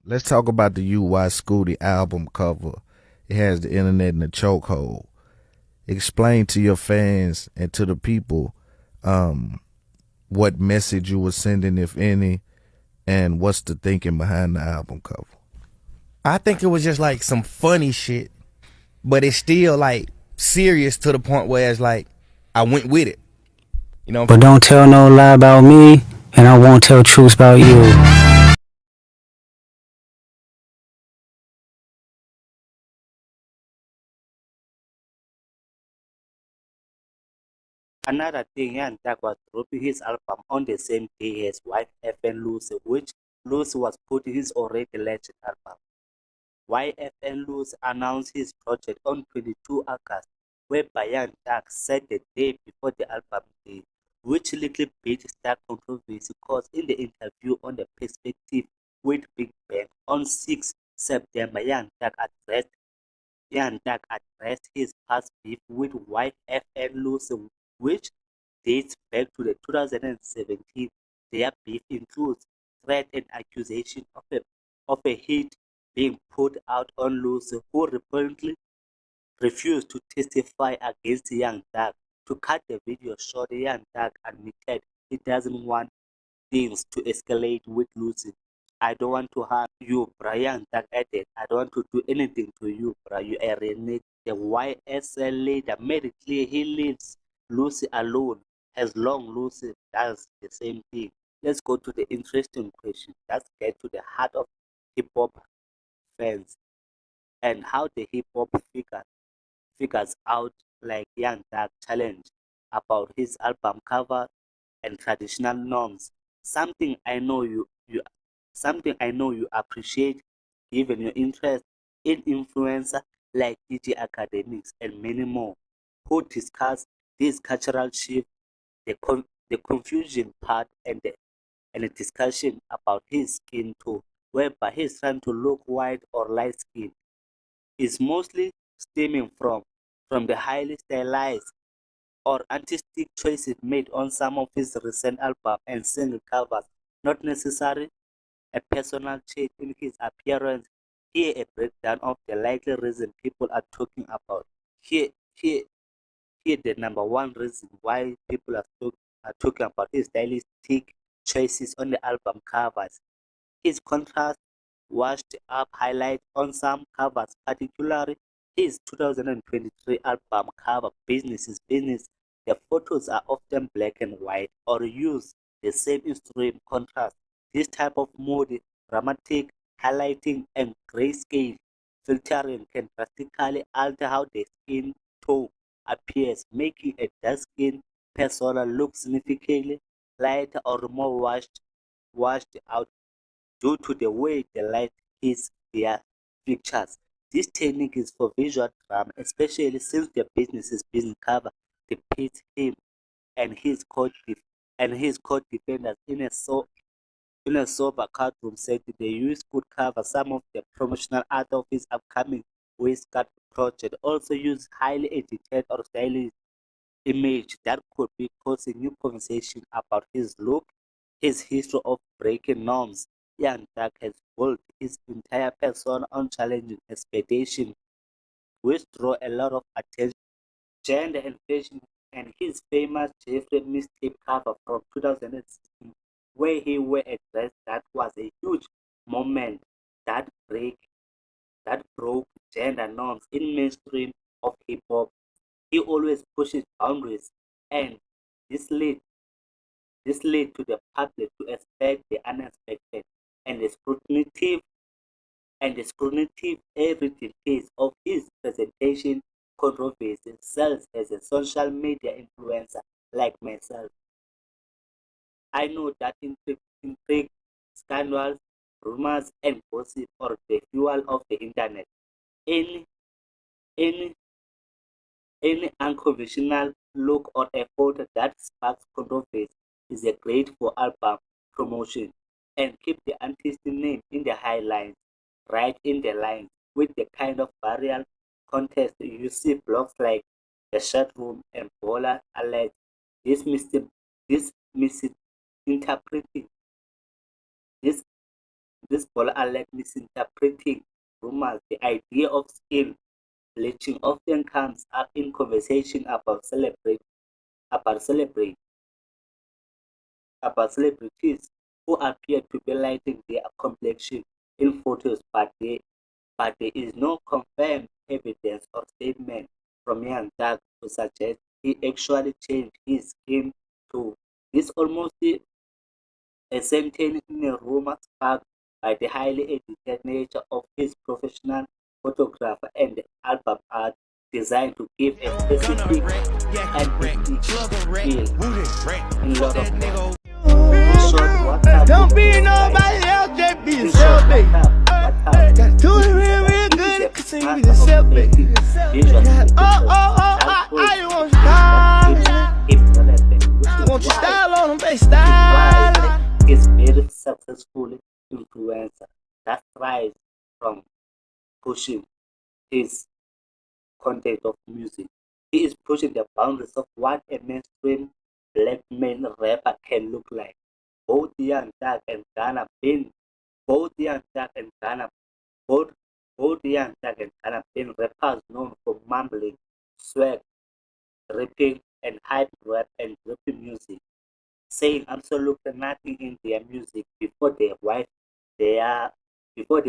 Let's talk about the Uy Scuti album cover. It has the internet in a chokehold. Explain to your fans and to the people um, what message you were sending, if any, and what's the thinking behind the album cover. I think it was just like some funny shit, but it's still like serious to the point where it's like I went with it. You know. But don't tell no lie about me, and I won't tell truths about you. Another thing, Young Thug was dropping his album on the same day as wife FN Lucy, which Lucy was putting his already legend album. YFN Lucy announced his project on 22 August, whereby Young Thug said the day before the album day, which little bit stark controversy caused in the interview on the Perspective with Big Bang on 6 September. Young Thug addressed his past beef with YFN Lucy, which dates back to the 2017. Their beef includes threat and accusation of a hit being put out on Lucy, who reportedly refused to testify against Young Thug. To cut the video short, Young Thug admitted he doesn't want things to escalate with Lucy. I don't want to harm you, Brian. Thug added, I don't want to do anything to you, Brian. You are renegade. The YSL leader made it clear he leaves Lucy alone as long Lucy does the same thing. Let's go to the interesting question. Let's get to the heart of hip hop fans and how the hip hop figures out like Young Thug challenge about his album cover and traditional norms. Something I know you appreciate given your interest in influencer like DJ Academics and many more who discuss this cultural shift, the confusion part and the discussion about his skin tone, whereby he's trying to look white or light skin, is mostly stemming from the highly stylized or artistic choices made on some of his recent albums and single covers, not necessarily a personal change in his appearance. Here a breakdown of the likely reason people are talking about. Here, here, here the number one reason why people are talking about his stylistic choices on the album covers. His contrast washed up highlight on some covers, particularly his 2023 album cover Business is Business. The photos are often black and white or use the same extreme contrast. This type of mood, dramatic highlighting and grayscale filtering can drastically alter how the skin tone appears, making a dark-skinned persona look significantly lighter or more washed out due to the way the light hits their pictures. This technique is for visual drama, especially since the business's business cover depicts him and his court defenders in a sober courtroom setting. The use could cover some of the promotional art of his upcoming waistcoat project. Also use highly edited or stylized image that could be causing new conversation about his look, his history of breaking norms. Young Thug has built his entire persona on challenging expectations, which draw a lot of attention. Gender and fashion and his famous Jeffrey mixtape cover from 2016, where he wore a dress that was a huge moment that break that broke gender norms in mainstream of hip hop. He always pushes boundaries, and this led this led to the public to expect the unexpected and the scrutiny every detail of his presentation. Controversy sells as a social media influencer like myself. I know that intrigue, scandals, rumors, and gossip are the fuel of the internet. Any any Any unconventional look or a photo that sparks controversy is a great for album promotion and keep the artist name in the headlines, right in the lines, with the kind of viral contest you see blogs like the chat room and Bola alert this mis- this misinterpreting this This ball alert misinterpreting rumors. The idea of skill bleaching often comes up in conversation about celebrate about celebrities who appear to be lighting their complexion in photos, but there is no confirmed evidence or statement from Young Duck to suggest he actually changed his skin to this almost a sentence in a rumor sparked by the highly edited nature of his professional photographer and the album art designed to give a specific and feel in lot of noise. In short, what up? Don't be nobody else, just be yourself, baby. Got do it real good and continue to yourself, baby. I want style. I want your style on them, baby, style. Is very successful influencer that thrives from pushing his content of music. He is pushing the boundaries of what a mainstream black male rapper can look like. Both Young Thug and Ghana been both Young Thug and Ghana both Young Thug and Ghana been rappers known for mumbling, swag, rapping, and hype rap and rapping music, saying absolutely nothing in their music before they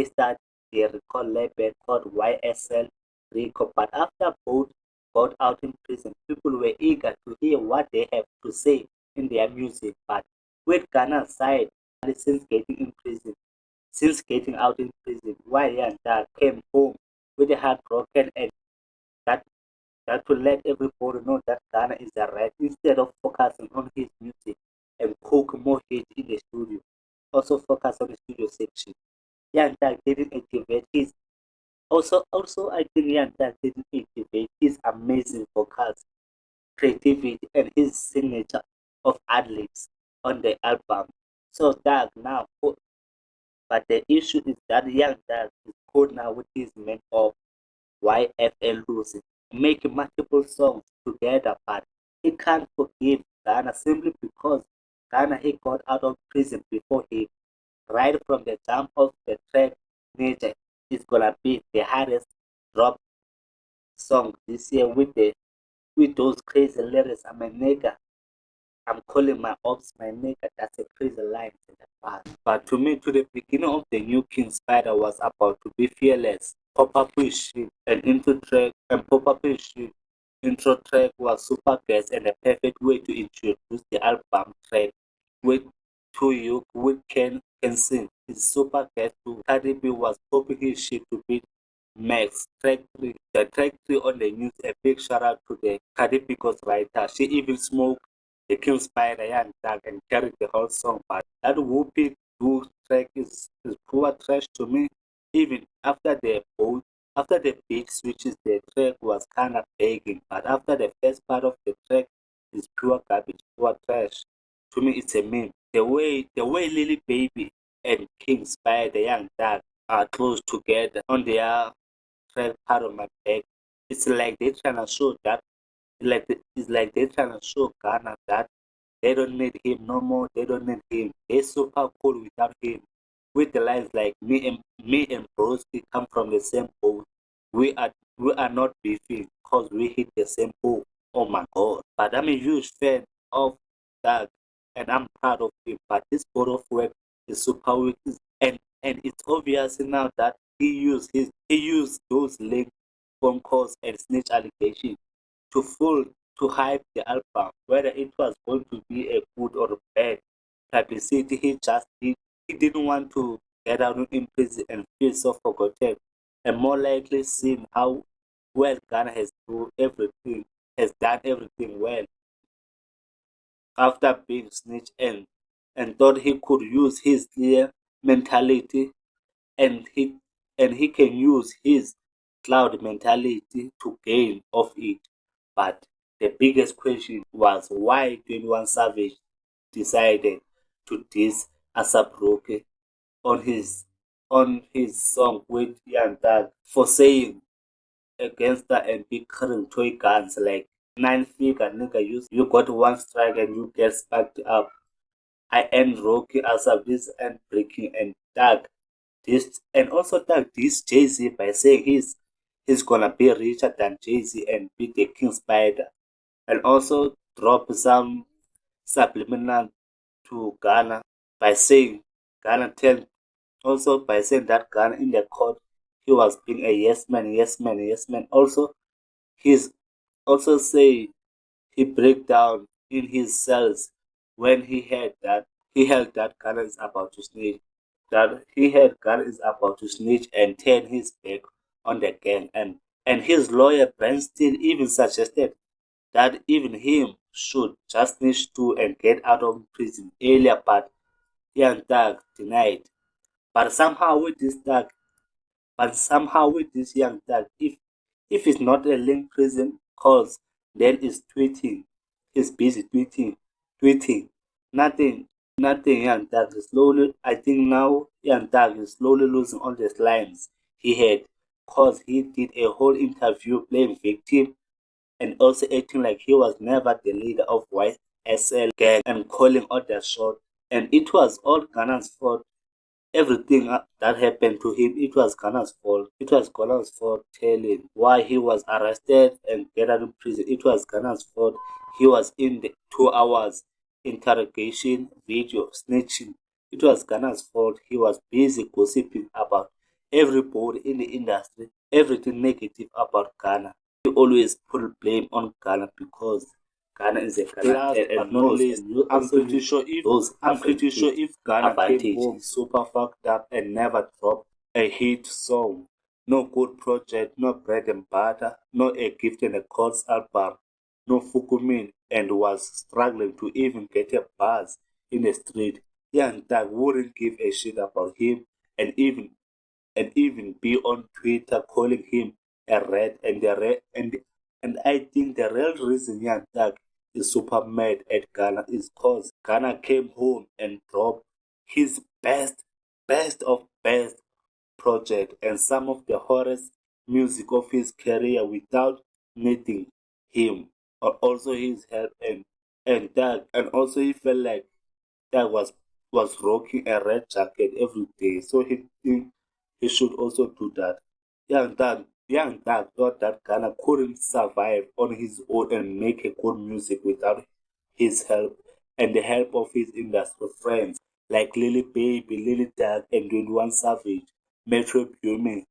start their record label called YSL Record. But after both got out in prison, people were eager to hear what they have to say in their music. But with Ghana's side, since getting out in prison, Wayanda came home with a heart broken and that that will let everybody know that Ghana is the right instead of focusing on his music and cook more hits in the studio. Also focus on the studio section. Young Thug didn't activate his also I think Young Thug didn't activate his amazing vocals, creativity and his signature of ad-libs on the album. So Thug now but the issue is that Young Thug is caught now with his men of YFL losing, making multiple songs together, but he can't forgive Ghana simply because Ghana he got out of prison before he, right from the jump of the track, Nature is gonna be the hardest drop song this year with those crazy lyrics. I'm a nigga. I'm calling my ops my nigga. That's a crazy line in the past. But to me, to the beginning of the new King Spider was about to be fearless. Pop-up shit and intro track and pop-up shit. Intro track was super guest and a perfect way to introduce the album track with two you with can sing. His super guest to Cardi B was popping his shit to beat Max track 3. The track 3 on the news, a big shout out to the Cardi B ghostwriter. She even smoked the King Spider Young Thug and carried the whole song. But that whoopee do track is poor trash to me. Even after the beat switches, the track was kinda begging. But after the first part of the track is pure garbage, pure trash. To me it's a meme. The way Lily Baby and King Spider Young Thug are close together on their track part of my back. It's like they're trying to show that it's like they're trying to show Ghana that they don't need him no more. They don't need him. They're super cool without him. With the lines like me and Broski come from the same boat. We are not beefing because we hit the same boat. Oh my god. But I'm a huge fan of that and I'm proud of him. But this boat of work is super weak and it's obvious now that he used those link phone calls and snitch allegations to full to hype the album, whether it was going to be a good or bad publicity. He didn't want to get out in prison and feel so forgotten, and more likely seeing how well Ghana has done everything well after being snitched and thought he could use his clear mentality and he can use his cloud mentality to gain of it. But the biggest question was why 21 Savage decided to diss Asabroke on his song with Young Thug for saying a gangster and big carrying toy guns like 9 figure nigga you got one strike and you get sparked up. I end Rocky Asabis and breaking and Thug this and also tag this Jay-Z by saying he's gonna be richer than Jay-Z and be the King Spider, and also drop some subliminal to Ghana by saying Ghana tell also by saying that Ghana in the court he was being a yes man, yes man, yes man. Also he's also say he break down in his cells when he heard that Ghana is about to snitch. That he heard Ghana is about to snitch and turn his back on the gang, and his lawyer Bernstein even suggested that even him should just snitch too and get out of prison earlier, but Young Thug denied. But somehow with this Thug but somehow with this young dad, if it's not a link prison calls, then it's tweeting. He's busy tweeting. Nothing, nothing. Young dad is slowly. I think now young dad is slowly losing all the slimes he had, cause he did a whole interview playing victim and also acting like he was never the leader of YSL gang and calling all the shots. And it was all Ghana's fault. Everything that happened to him, it was Ghana's fault. It was Ghana's fault telling why he was arrested and get out of prison. It was Ghana's fault. He was in the 2 hours interrogation video snitching. It was Ghana's fault. He was busy gossiping about everybody in the industry, everything negative about Ghana. He always put blame on Ghana because Ghana is a Last but not least, I'm pretty sure if Ghana came home super fucked up and never dropped a hit song, no good project, no bread and butter, no a gift and a chords album, no Fukumin, and was struggling to even get a buzz in the street, Young Thug wouldn't give a shit about him and even be on Twitter calling him a rat and the red and I think the real reason Young Thug is super mad at Ghana is cause Ghana came home and dropped his best of best project and some of the hottest music of his career without needing him or also his help and Doug and also he felt like Doug was rocking a red jacket every day so he think he should also do that. Young Doug thought that Ghana couldn't survive on his own and make a good music without his help and the help of his industry friends like Lily Baby, Lily Doug, and 21 Savage, Metro Boomin,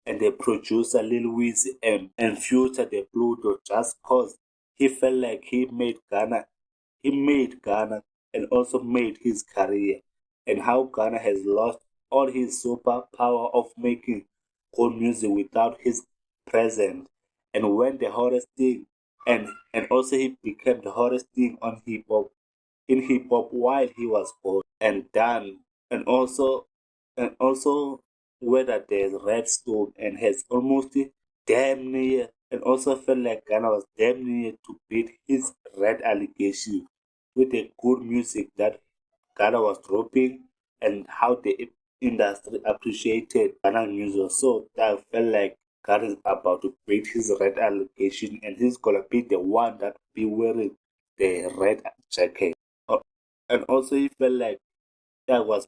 and the producer Lil Weezy and Future the Pluto just cause he felt like he made Ghana and also made his career, and how Ghana has lost all his superpower of making good music without his presence. And when the hottest thing, and also he became the hottest thing on hip hop in hip hop while he was born and done, and also whether there's Redstone and has almost damn near and also felt like Ghana was damn near to beat his red allegation with the good music that Ghana was dropping and how the industry appreciated Ghana music. So that felt like Ghana is about to beat his red allegation and he's gonna be the one that be wearing the red jacket. Uh, And also he felt like that was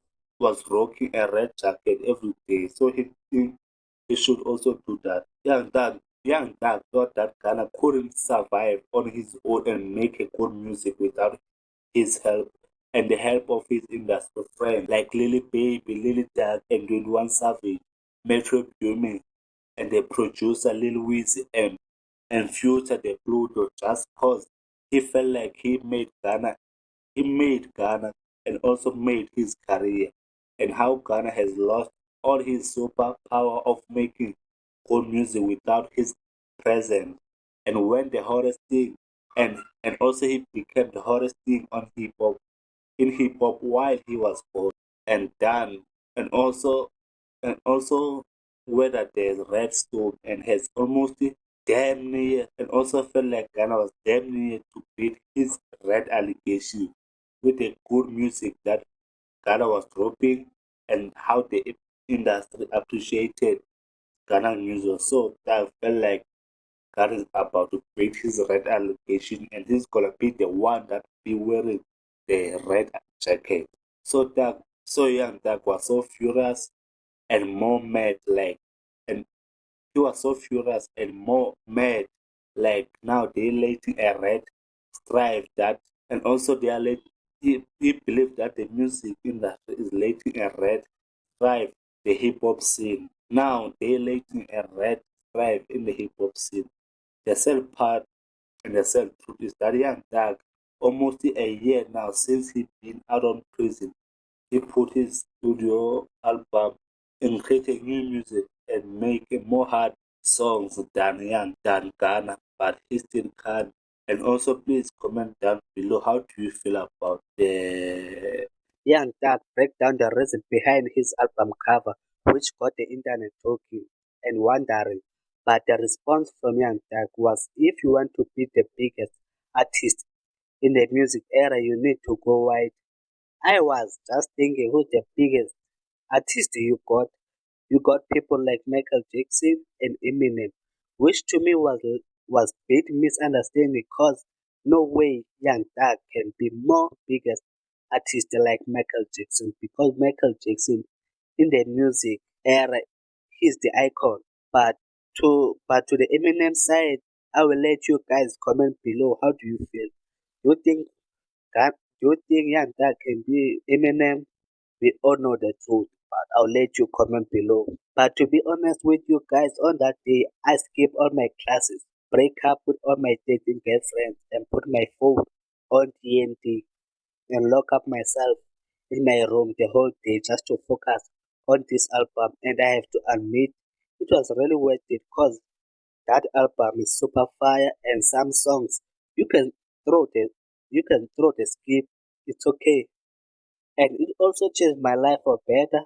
rocking a red jacket every day. So he think he should also do that. Young Dad thought that Ghana couldn't survive on his own and make a good music without his help and the help of his industry friends like Lily Baby, Lily Doug, and 21 Savage, Metro Boomin, and the producer Lil Weezy and Future the Pluto just cause he felt like he made Ghana and also made his career, and how Ghana has lost all his superpower of making good music without his presence. And when the hottest thing, and also he became the hottest thing on hip hop while he was born and done, and also whether there's Redstone and has almost damn near and also felt like Ghana was damn near to beat his red allegation with the good music that Ghana was dropping and how the industry appreciated Ghana music. So that felt like Ghana is about to beat his red allegation and he's gonna be the one that be wearing the red jacket. So Young Doug was so furious and more mad, like, and he was so furious and more mad, like now they're letting a red strive that, and also they are he believed that the music industry is letting a red strive the hip hop scene. Now they're letting a red strive in the hip hop scene. The sad part and the sad truth is that Young Thug, almost a year now since he been out of prison, he put his studio album and created new music and making more hard songs than Ghana, but he still can. And also, please comment down below how do you feel about the Young Thug break down the reason behind his album cover, which got the internet talking and wondering. But the response from Young Thug was, if you want to be the biggest artist in the music era, you need to go wide. I was just thinking, who's the biggest artist you got? You got people like Michael Jackson and Eminem, which to me was big misunderstanding because no way Young Thug can be more biggest artist like Michael Jackson, because Michael Jackson in the music era he's the icon. But to the Eminem side, I will let you guys comment below. How do you feel? Do you think do you think Young Thug can be Eminem? We all know the truth, but I'll let you comment below. But to be honest with you guys, on that day, I skipped all my classes, break up with all my dating girlfriends, and put my phone on TNT and lock up myself in my room the whole day just to focus on this album. And I have to admit, it was really worth it because that album is super fire, and some songs you can throw the skip. It's okay, and it also changed my life for better,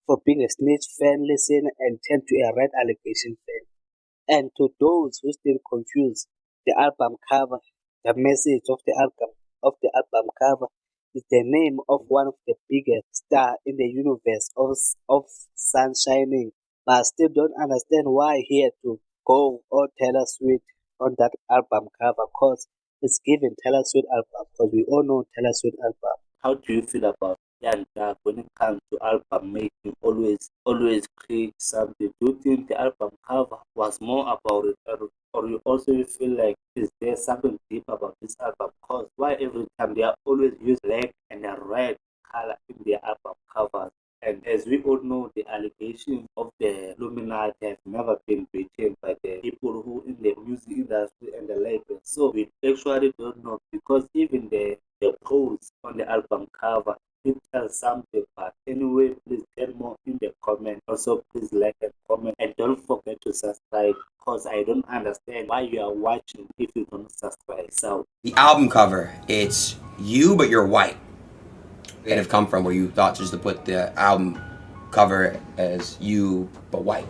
for being a snitch fan, listener, and turned to a red allegation fan. And to those who still confuse the album cover, the message of the album cover is the name of one of the biggest star in the universe of sun shining, but still don't understand why he had to go all Taylor Swift on that album cover, cause it's given Taylor Swift album, because we all know Taylor Swift album. How do you feel about Young Thug when it comes to album making? Always create something. Do you think the album cover was more about it, or you also feel like is there something deep about this album? Cause why every time they are always use black and a red color in their album covers? And as we all know, the allegations of the Illuminati have never been beaten by the people who in the music industry and the label. So we actually don't know, because even the pose on the album cover it tells something. But anyway, please tell more in the comment. Also, please like and comment, and don't forget to subscribe, because I don't understand why you are watching if you don't subscribe. So the album cover, it's you but you're white. Where did it come from, where you thought just to put the album cover as you but white?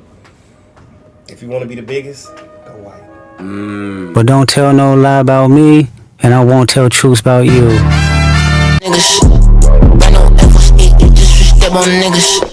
If you want to be the biggest, go white. But don't tell no lie about me, and I won't tell truths about you. Niggas, I know efforts, just step on niggas.